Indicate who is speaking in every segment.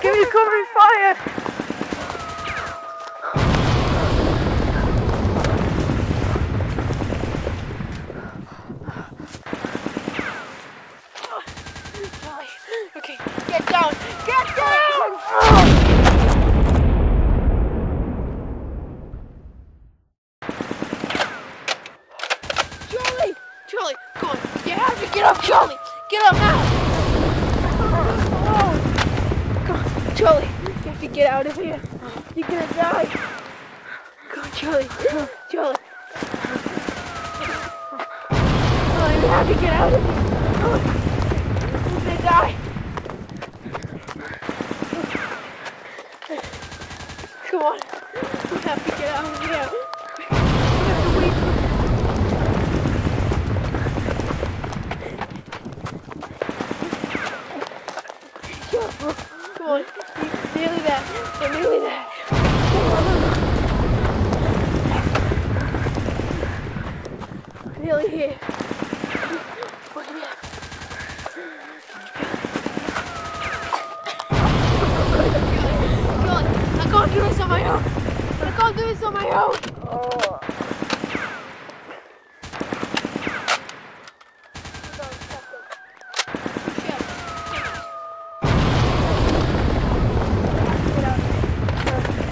Speaker 1: Give me covering fire!
Speaker 2: Charlie, okay, get down! Get down! Charlie, come on, you have to get up, Charlie! Get up now! Come on, Charlie, you have to get out of here. You're gonna die. Come on, Charlie. Charlie. Oh, you have to get out of here. Come on. You're gonna die. Come on. We have to get out of here. We have to wait for... Come on. You're nearly there. We're nearly there. Nearly here. We're here. God, I can't do this on my own. I can't do this on my own.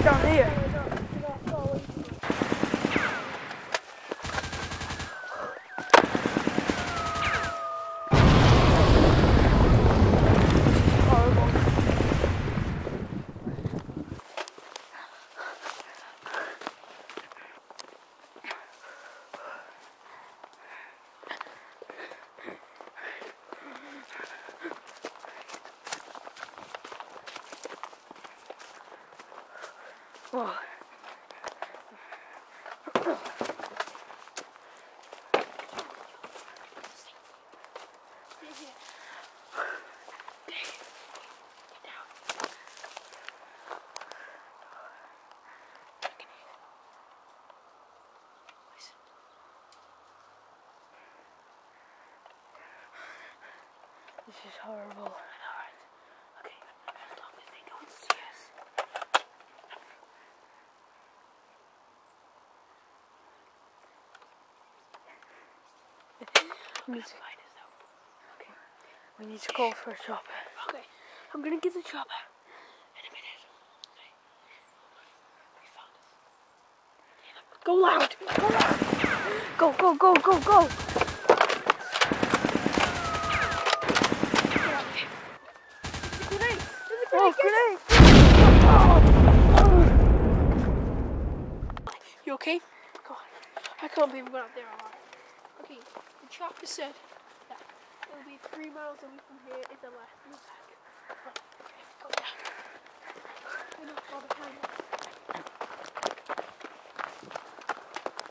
Speaker 1: Down here. Oh. This is horrible. Alright. Okay, as long as they don't see us. We need to find us out. Okay. We need to call for a chopper.
Speaker 2: Okay. I'm gonna get the chopper. In a minute. Okay. We found us. Go loud! Go loud!
Speaker 1: Go, go, go, go, go! Oh, grenade!
Speaker 2: You okay? Go on. I can't believe we went up there alright. Okay, the chopper said that it will be 3 miles away from here is the last move back. Okay, go down. We're not far behind us.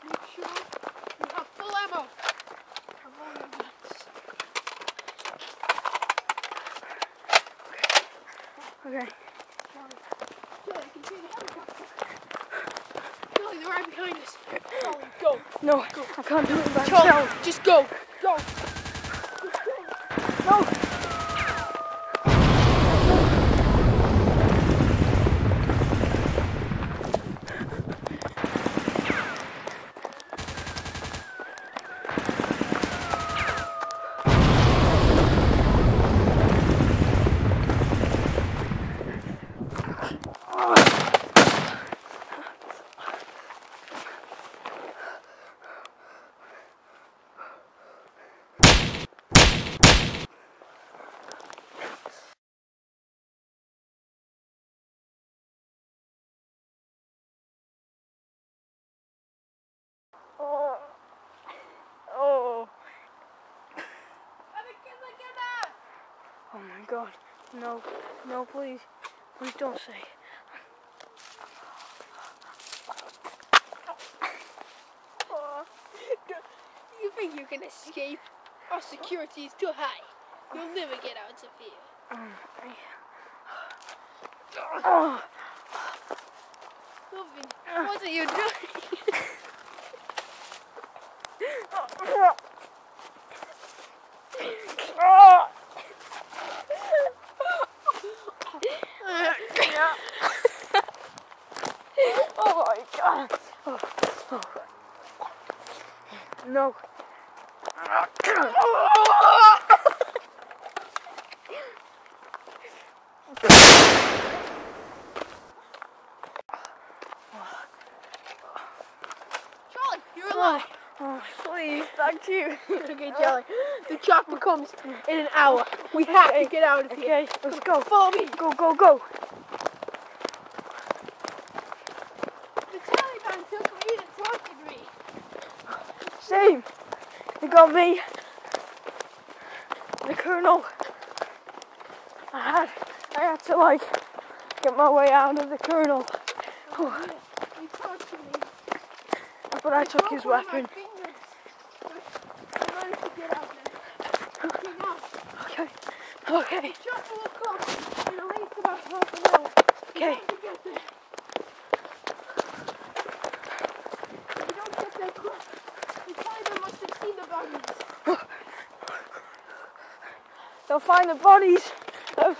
Speaker 2: Make sure you have full ammo. Have all your guns.
Speaker 1: Okay.
Speaker 2: Charlie, I can see the helicopter. Charlie, they're right behind us. Charlie, go.
Speaker 1: No,
Speaker 2: Go.
Speaker 1: I can't do it by
Speaker 2: Charlie,
Speaker 1: myself.
Speaker 2: just go. Go.
Speaker 1: No. Oh. Oh. Oh my God. No. No, please. Please don't say.
Speaker 2: Oh. You think you can escape? Our security is too high. You'll never get out of here.
Speaker 1: Oh.
Speaker 2: Loving, what are you doing?
Speaker 1: Oh, oh. No.
Speaker 2: Charlie, you're alive.
Speaker 1: Oh, please, thank you.
Speaker 2: Okay, Charlie. The chopper comes in an hour. We have to get out of here.
Speaker 1: Okay, let's go.
Speaker 2: Follow me.
Speaker 1: Go, go, go.
Speaker 2: The Taliban took me and tortured me.
Speaker 1: Same. They got me. The colonel. I had to like get my way out of the colonel. Oh.
Speaker 2: They tortured me.
Speaker 1: But I took his weapon.
Speaker 2: I managed to get out there. Get out.
Speaker 1: Okay. Okay.
Speaker 2: The chopper will come in at least about half an hour.
Speaker 1: Okay.
Speaker 2: We have to get there. If we don't get there quick, the Taliban must have seen the bodies.
Speaker 1: They'll find the bodies of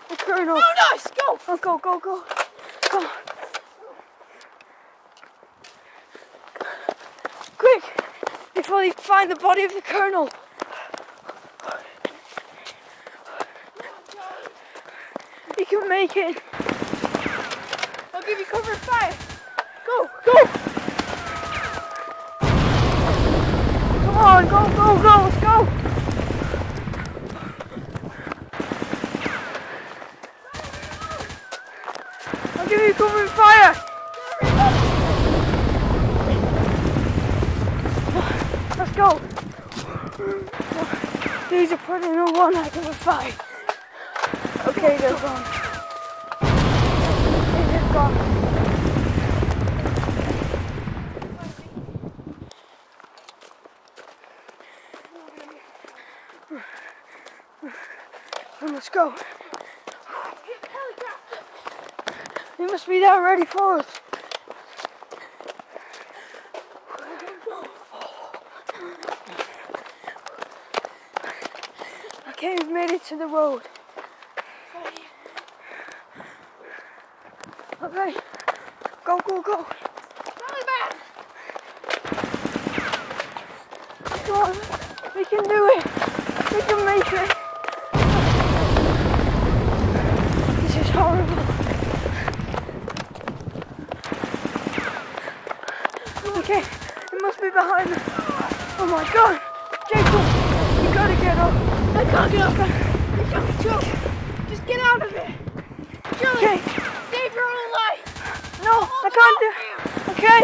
Speaker 1: the colonel.
Speaker 2: Oh, nice! Go!
Speaker 1: Oh, go, go, go. Go. Quick! Before they find the body of the colonel. You can make it.
Speaker 2: I'll give you cover fire.
Speaker 1: Go, go! Come on, go, go, go, let's go! I'll give you cover fire! Let's go! These are putting in one heck of a fight. Okay, they're gone. They're gone. Let's go. They must be there ready for us. Okay, we've made it to the road. Okay, go, go, go. Come on, we can do it. We can make it. This is horrible. Okay, it must be behind us. Oh my God, Jacob, you gotta get up.
Speaker 2: I can't get up there. You got me choked. Just get out of it. Charlie,
Speaker 1: Okay.
Speaker 2: save your own life.
Speaker 1: No, I can't do it. Okay.